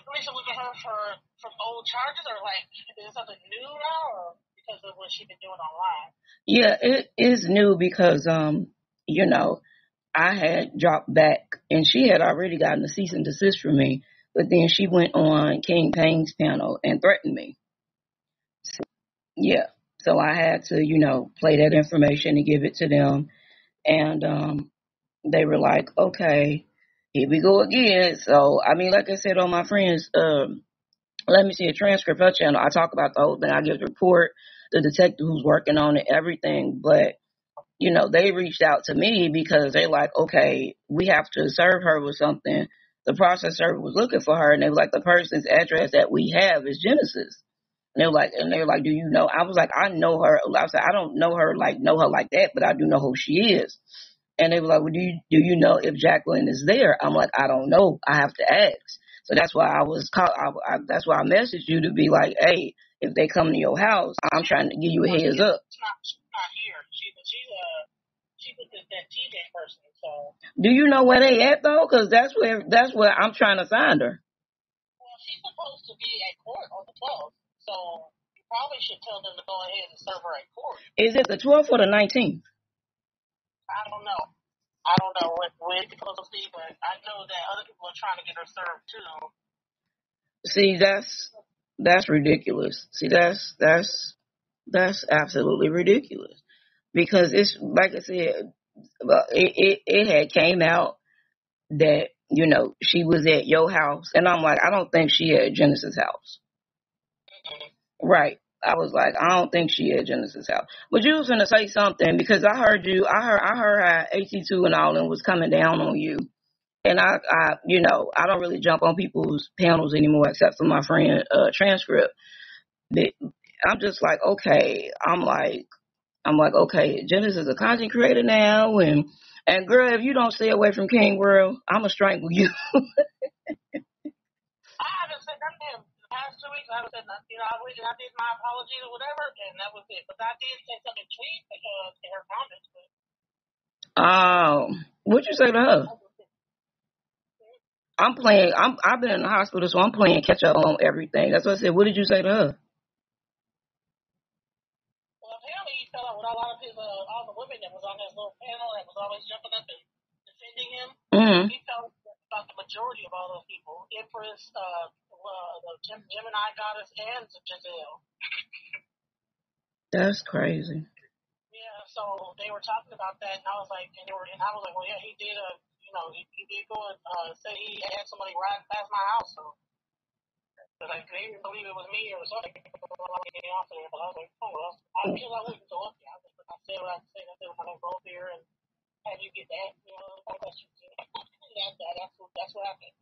police are looking at her for from old charges, or like is it something new now, or because of what she's been doing online? Yeah, it is new because you know, I had dropped back and she had already gotten a cease and desist from me, but then she went on King Payne's panel and threatened me. Yeah. So I had to, play that information and give it to them. And they were like, okay, here we go again. So, I mean, like I said on my friends, let me see a transcript of her channel. I talk about the whole thing. I give the report, the detective who's working on it, everything. But, they reached out to me because they like, okay, we have to serve her with something. The process server was looking for her, and they were like, the person's address that we have is Genesis. And they were like, do you know? I was like, I know her. I was like, I don't know her like that, but I do know who she is. And they were like, well, do you know if Jacqueline is there? I'm like, I don't know. I have to ask. So that's why that's why I messaged you to be like, hey, if they come to your house, I'm trying to give you a heads up. She's not here. She's with that TJ person. So. Do you know where they at though? Because that's where I'm trying to find her. Well, she's supposed to be at court on the 12th, so you probably should tell them to go ahead and serve her at court. Is it the 12th or the 19th? I don't know. I don't know when it's supposed to be, but I know that other people are trying to get her served too. See, that's ridiculous. See, that's absolutely ridiculous. Because it's like I said, it had came out that she was at your house, and I'm like, I don't think she at Genesis' house. Mm-hmm. Right. I was like, I don't think she at Genesis' house. But you was gonna say something because I heard how AT2 and all them was coming down on you. And I don't really jump on people's panels anymore except for my friend Transcript. But I'm just like, okay. I'm like, okay, Genesis is a content creator now, and girl, if you don't stay away from King World, I'ma strangle you. I haven't said nothing to him the past 2 weeks. I haven't said nothing. I did my apologies or whatever, and that was it. But I did say something tweet because in her comments. But. What'd you say to her? I've been in the hospital, so I'm playing catch up on everything. That's what I said. What did you say to her? Well, apparently he fell out with a lot of his all the women that was on his little panel that was always jumping up and defending him. Mm-hmm. He felt about the majority of all those people. Empress, the Gemini goddess, and Giselle. That's crazy. Yeah, so they were talking about that, and I was like, well, yeah, he did he did go and say he had somebody ride past my house, so. But they didn't believe it was me or something. Getting off there, but I was like, oh well, I wouldn't go up there. I said what I said. I said I'm gonna go up here and have you get that, questions. That's what happened.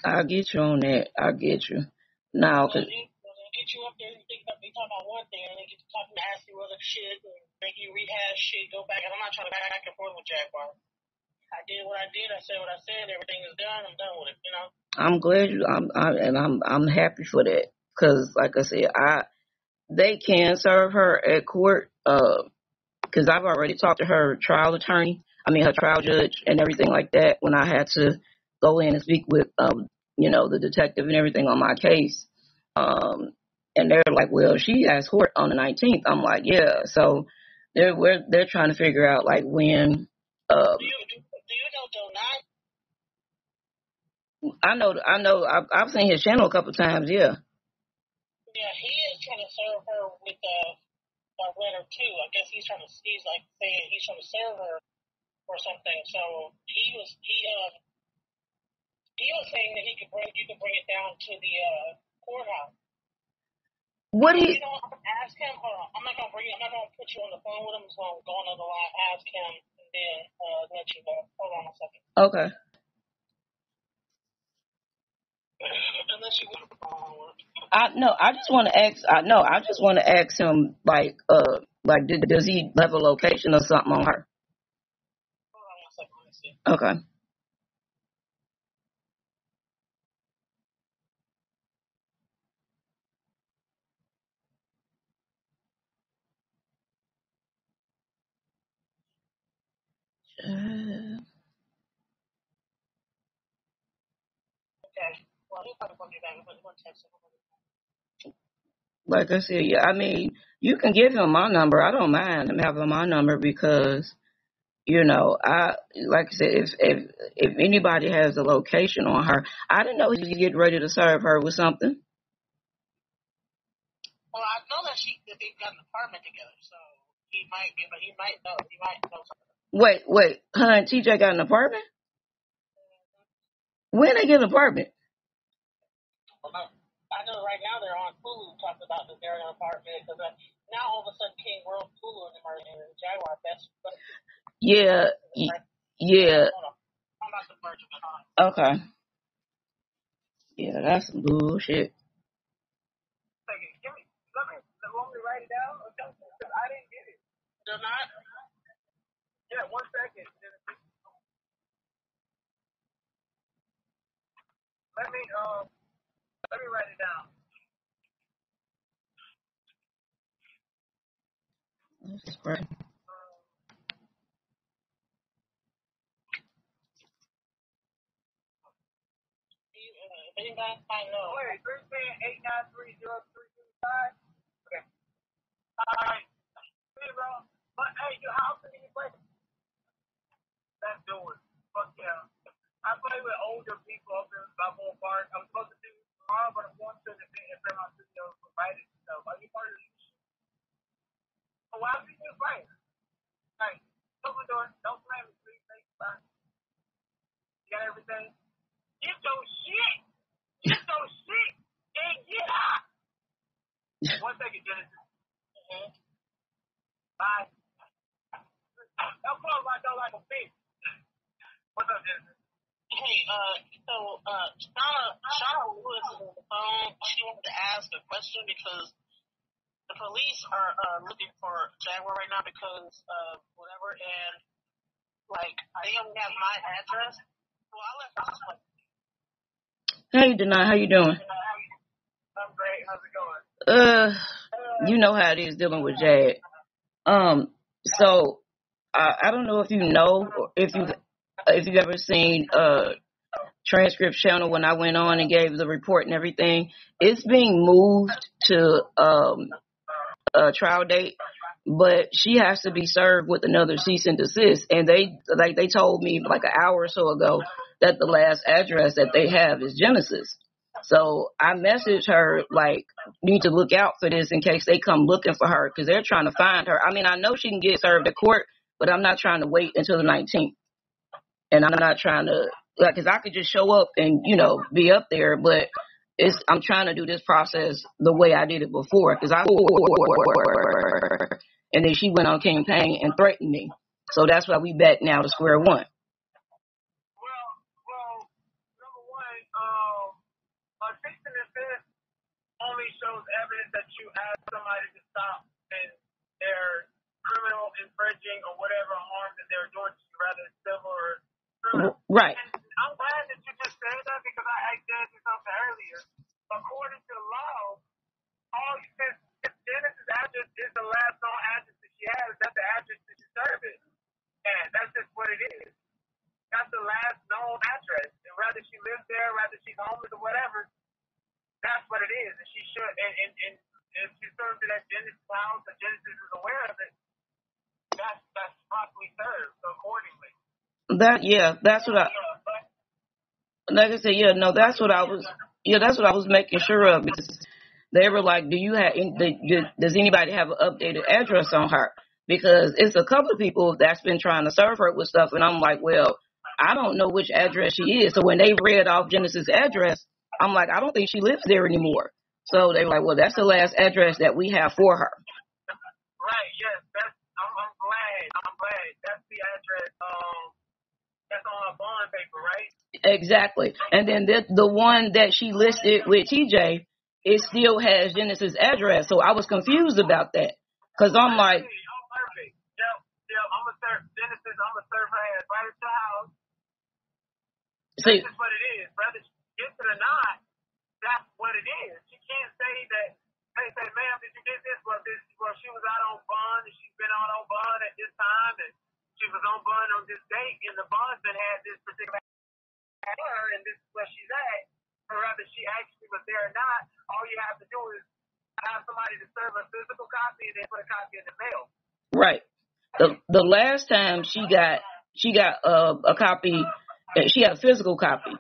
I get you on that. I get you. Now, cause get you up there and think about talking about one thing, and they get to talking to ask you other shit and make you rehash shit, go back. And I'm not trying to back and forth with Jaguar. I did what I did. I said what I said. Everything is done. I'm done with it. I'm glad I'm happy for that because, like I said, they can serve her at court because I've already talked to her trial attorney. I mean, her trial judge and everything like that. When I had to go in and speak with the detective and everything on my case, and they're like, well, she has court on the 19th. I'm like, yeah. So they're trying to figure out like when. Do you know Donat? I know. I've seen his channel a couple times. Yeah. Yeah, he is trying to serve her with a letter too. I guess he's trying to serve her or something. So he was saying that you could bring it down to the courthouse. What do you? I'm gonna ask him. Hold on. I'm not gonna put you on the phone with him. So I'm going on the line. Ask him and then let you know. Hold on a second. Okay. Unless you want to phone with him. I just want to ask him like does he have a location or something on her? Hold on a second. Let me see. Okay. Okay. Well, he'll probably call me back. He's going to text him. Like I said, yeah, I mean, you can give him my number. I don't mind him having my number because, like I said, if anybody has a location on her, I didn't know he was getting ready to serve her with something. Well, I know that they've got an apartment together, so he might know something. Wait, her and TJ got an apartment? When they get an apartment? I know right now they're on Hulu talking about that they're in an apartment because now all of a sudden King World Hulu and Jaguar best. Yeah. I'm about to merge them. Okay. Yeah, that's some bullshit. Let me write it down. Because I didn't get it. They're not? Yeah, 1 second. Let me write it down. This is great. Anybody I know. Wait, 310-893-0325. Okay. All right. Hey, bro. But hey, how often do you play? Let's do it. Fuck yeah. I play with older people up in Balboa Park. I'm supposed to do tomorrow, but I'm going to the event in my studio for writing stuff. Are you part of this? So why do you play? Hey, open the door. Don't play me, please. Thank you. Bye. You got everything? Get your shit! Get your shit! And get out! 1 second, Genesis. Mm-hmm. Bye. Don't close my door like a bitch. What's up, Genesis? Hey, Shauna Lewis is on the phone. She wanted to ask a question because the police are looking for Jaguar right now because of whatever, and they only have my address. Well, I'll let her explain. Hey, Denai, how you doing? I'm great. How's it going? You know how it is dealing with Jag. So I don't know if you know or if you've ever seen transcript channel when I went on and gave the report and everything. It's being moved to a trial date, but she has to be served with another cease and desist. And they told me like an hour or so ago that the last address that they have is Genesis. So I messaged her like, you need to look out for this in case they come looking for her because they're trying to find her. I mean, I know she can get served at court, but I'm not trying to wait until the 19th. And I'm not trying to, because I could just show up and, be up there, but I'm trying to do this process the way I did it before, because and then she went on campaign and threatened me. So that's why we back now to square one. Well, number one, a cease and desist only shows evidence that you asked somebody to stop and their criminal infringing or whatever harm that they're doing to you, rather civil or criminal. Right. And I'm glad that you just said that because I asked you something earlier. According to the law, since Genesis' address is the last known address that she has, that's the address that she served it. And that's just what it is. That's the last known address. And whether she lives there, whether she's homeless or whatever, that's what it is. And she should, and if she served it at Genesis' house and Genesis is aware of it, that's properly served accordingly. That's what like I said, that's what I was making sure of, because they were like, does anybody have an updated address on her? Because it's a couple of people that's been trying to serve her with stuff, and I'm like, well, I don't know which address she is. So when they read off Genesis' address, I'm like, I don't think she lives there anymore. So they were like, well, that's the last address that we have for her. Right, yes, I'm glad. That's the address, that's on her bond paper, right? Exactly. And then the one that she listed with TJ, it still has Genesis' address. So I was confused about that. Because I'm like, oh, perfect. Yep. I'm going to serve Genesis. I'm going to serve her ass right at your house. That's just what it is. Whether she gets it or not, that's what it is. She can't say that, hey, say, ma'am, did you get this? Well, she was out on bond, and she's been out on bond at this time, and she was on bond on this date, and the bondsman had this particular her, and this is where she's at. Or rather, she didn't put a copy in the mail. Right. The last time she got a copy, she had a physical copy.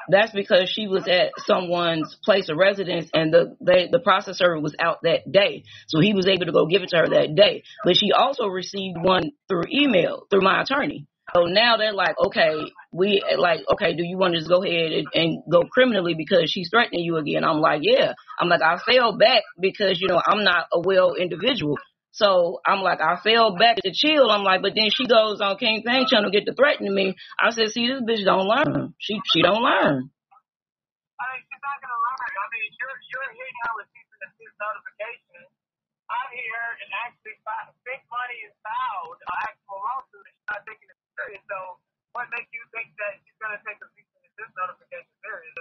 That's because she was at someone's place of residence and the process server was out that day. So he was able to go give it to her that day. But she also received one through email through my attorney. So now they're like, okay, do you want to just go ahead and go criminally because she's threatening you again? I'm like, yeah. I'm like, I fell back because, I'm not a well individual. So I'm like, I fell back to chill. I'm like, but then she goes on King Pain channel, get to threatening me. I said, see, this bitch don't learn. She don't learn. I mean, she's not gonna learn. I mean, you're hitting her with cease and desist notification. I'm here and actually big money is filed, actual lawsuit, and she's not taking it serious. So what makes you think that she's gonna take a cease and desist notification serious?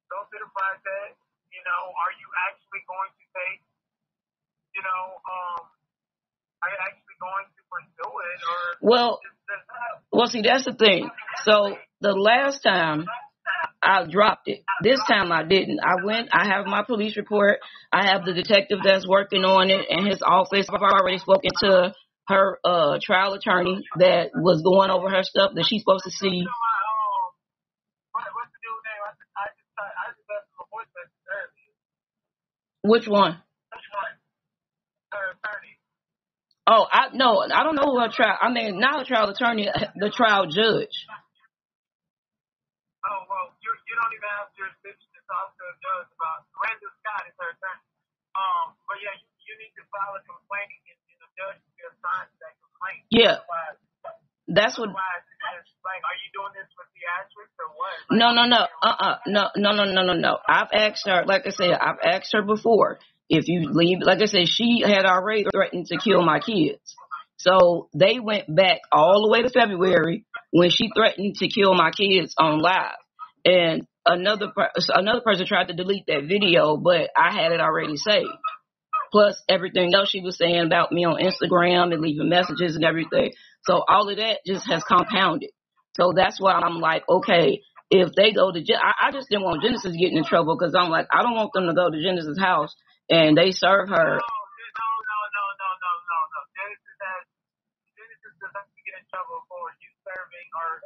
Go through the process. Are you actually going to take? Are you actually going to pursue it, or? Well, see, that's the thing. So the last time I dropped it. This time I didn't. I have my police report. I have the detective that's working on it in his office. I've already spoken to her trial attorney that was going over her stuff that she's supposed to see. What's the dude's name? I just left him a voice message earlier. Which one? Her attorney. Oh, I don't know who her trial. I mean, not a trial attorney, the trial judge. Oh, well, you don't even have jurisdiction to talk to a judge about. Brandon Scott is her attorney. But yeah, you need to file a complaint against the judge to be assigned to that complaint. Yeah. That's what. Like, are you doing this for theatrics or what? No. I've asked her, like I said, before. If you leave, like I said, she had already threatened to kill my kids. So they went back all the way to February when she threatened to kill my kids on live. And another person tried to delete that video, but I had it already saved. Plus everything else she was saying about me on Instagram and leaving messages and everything. So all of that just has compounded. So that's why I'm like, okay, if they go to I just didn't want Genesis getting in trouble because I'm like, I don't want them to go to Genesis' house and they serve her. No. Genesis does not get in trouble for you serving or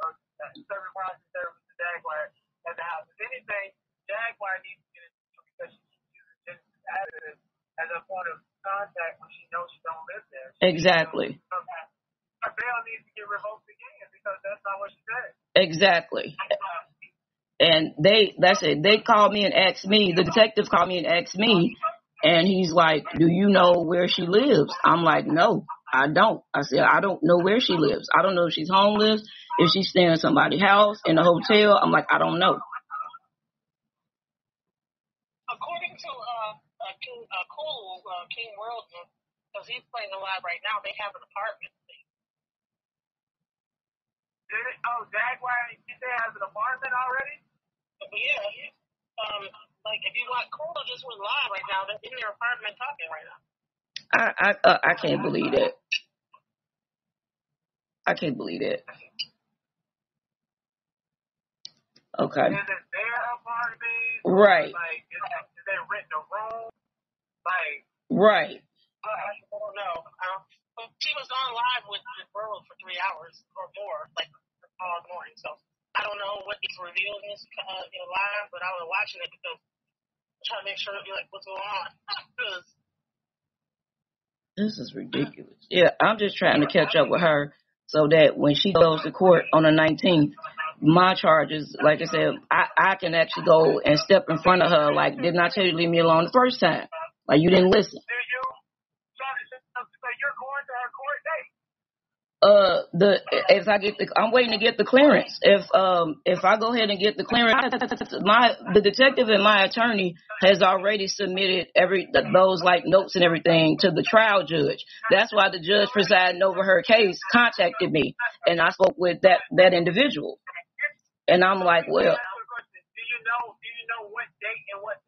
serving process service to Jaguar at the house. If anything, Jaguar needs to get in trouble because she uses Genesis as a point of contact when she knows she don't live there. Exactly. Her bail needs to get revoked again because that's not what she said. Exactly. And they called me and asked me, the detective called me and asked me, and he's like, do you know where she lives? I'm like, no, I don't. I said, I don't know where she lives. I don't know if she's homeless, if she's staying in somebody's house, in a hotel. I'm like, I don't know. According to King Worldman, because he's playing the live right now, they have an apartment. Jaguar, they have an apartment already? Yeah. Like if you want Cool just went live right now, they're in their apartment talking right now. I can't believe that. I can't believe that. Okay. Is it their apartment? Right. Like, is they renting a room? Like. Right. I don't know. She was on live with the girls for 3 hours or more, like all morning. So I don't know what he's revealed in this live, but I was watching it because I'm trying to make sure like what's going on. This is ridiculous. Yeah, I'm just trying to catch up with her so that when she goes to court on the 19th, my charges, like I said, I can actually go and step in front of her. Like, didn't I tell you to leave me alone the first time? Like, you didn't listen. So you're going to her court date? I'm waiting to get the clearance. If I go ahead and get the clearance, the detective and my attorney has already submitted those like notes and everything to the trial judge. That's why the judge presiding over her case contacted me, and I spoke with that individual. And I'm like, well, do you know what date and what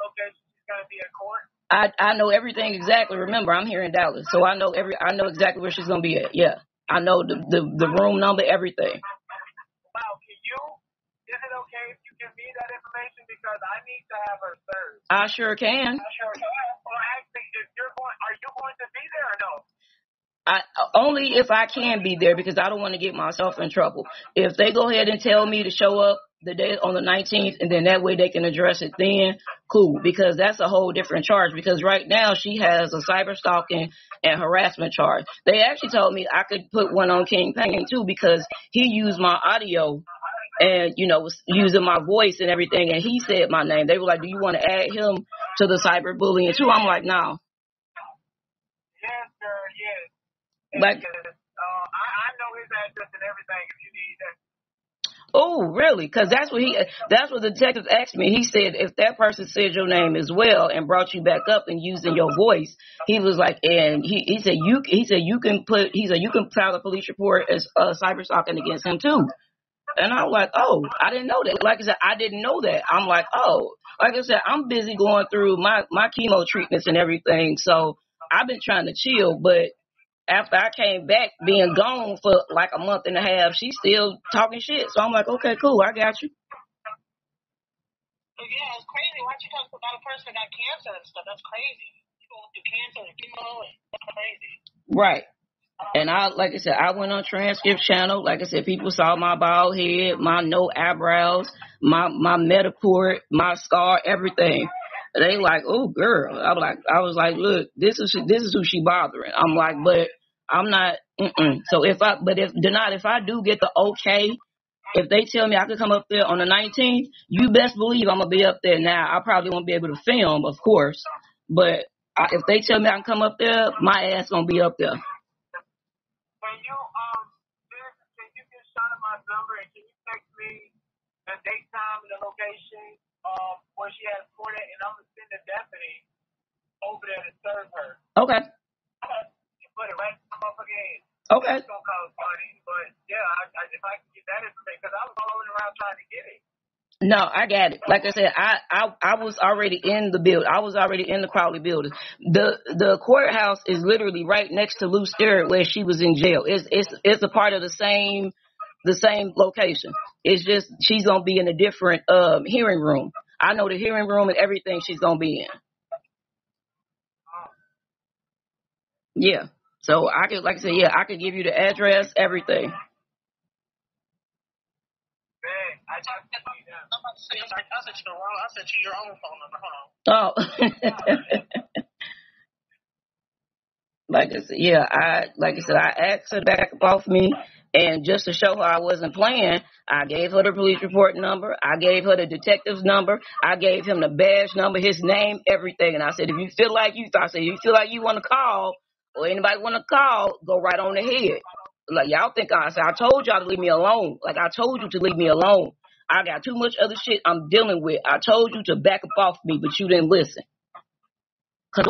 location she's gonna be at court? I know everything exactly. Remember, I'm here in Dallas, so I know exactly where she's gonna be at. Yeah, I know the room number, everything. Wow, is it okay if you give me that information because I need to have her served? I sure can. Well, actually, are you going to be there or no? Only if I can be there because I don't want to get myself in trouble. If they go ahead and tell me to show up the day on the 19th and then that way they can address it then, cool, because that's a whole different charge because right now she has a cyber stalking and harassment charge. They actually told me I could put one on King Payne too because he used my audio and, was using my voice and everything and he said my name. They were like, do you want to add him to the cyberbullying too? I'm like, no. Yes, sir, yes. Like, I know his address and everything if you need that. Oh, really? Because that's what the detective asked me. He said if that person said your name as well and brought you back up and using your voice, he was like, and he said you can file a police report as cyber stalking against him too. And I was like, oh, I didn't know that. Like I said, I didn't know that. I'm like, oh, like I said, I'm busy going through my chemo treatments and everything, so I've been trying to chill, but after I came back, being gone for like a month and a half, she's still talking shit. So I'm like, okay, cool, I got you. Yeah, it's crazy. Why don't you talk about a person that got cancer and stuff? That's crazy. You going through cancer and chemo, and that's crazy. Right. And like I said, I went on transcript channel. Like I said, people saw my bald head, my no eyebrows, my Metaport, my scar, everything. They like, oh girl. I was like, look, this is who she bothering. I'm like, but I'm not. So if I do get the okay, if they tell me I could come up there on the 19th, you best believe I'm gonna be up there. Now I probably won't be able to film, of course, but if they tell me I can come up there, my ass gonna be up there. Can you get shot of my number and can you text me the date, time, and the location where she has court at, and I'm gonna send a deputy over there to serve her. Okay. You put it right up again. Okay. It's gonna cost money, but yeah, if I can get that information, because I was all around trying to get it. No, I got it. Like I said, I was already in the build. I was already in the Crowley building. The courthouse is literally right next to Lou Sterrett where she was in jail. It's a part of the same location. It's just she's gonna be in a different hearing room. I know the hearing room and everything she's gonna be in. Yeah. So I could, like I said, I could give you the address, everything. I sent you your own phone number. Hold on. Oh. Like I said, I asked her to back up off me, and just to show her I wasn't playing, I gave her the police report number, I gave her the detective's number, I gave him the badge number, his name, everything, and I said, if you feel like you want to call, or anybody want to call, go right on ahead. Like y'all think I told y'all to leave me alone. Like I told you to leave me alone. I got too much other shit I'm dealing with. I told you to back up off me, but you didn't listen. So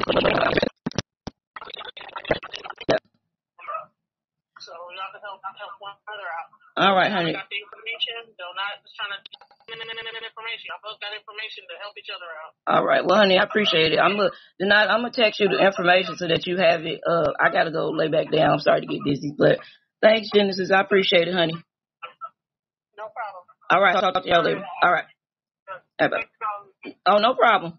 y'all can help one another out. All right, honey. Got the information. They're not just trying to information. Y'all both got information to help each other out. All right, well, honey, I appreciate it. I'm gonna text you the information so that you have it. I gotta go lay back down. I'm sorry to get busy, but thanks, Genesis. I appreciate it, honey. No problem. All right, I'll talk to y'all later. All right. Bye. Oh, no problem.